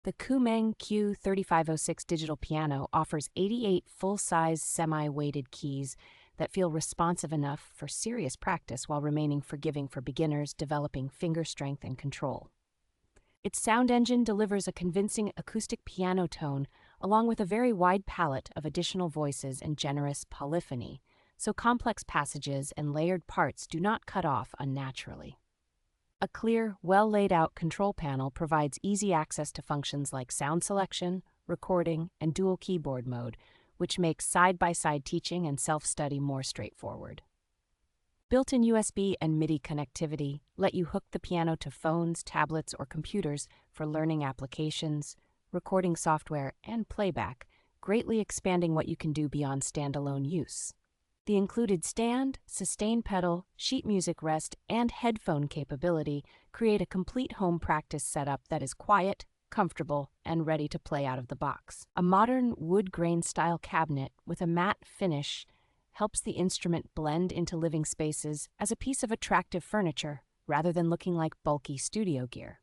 The KUMENG Ku-3506 Digital Piano offers 88 full-size semi-weighted keys that feel responsive enough for serious practice while remaining forgiving for beginners developing finger strength and control. Its sound engine delivers a convincing acoustic piano tone along with a very wide palette of additional voices and generous polyphony, so complex passages and layered parts do not cut off unnaturally. A clear, well-laid-out control panel provides easy access to functions like sound selection, recording, and dual keyboard mode, which makes side-by-side teaching and self-study more straightforward. Built-in USB and MIDI connectivity let you hook the piano to phones, tablets, or computers for learning applications, recording software, and playback, greatly expanding what you can do beyond standalone use. The included stand, sustain pedal, sheet music rest, and headphone capability create a complete home practice setup that is quiet, comfortable, and ready to play out of the box. A modern wood grain style cabinet with a matte finish helps the instrument blend into living spaces as a piece of attractive furniture rather than looking like bulky studio gear.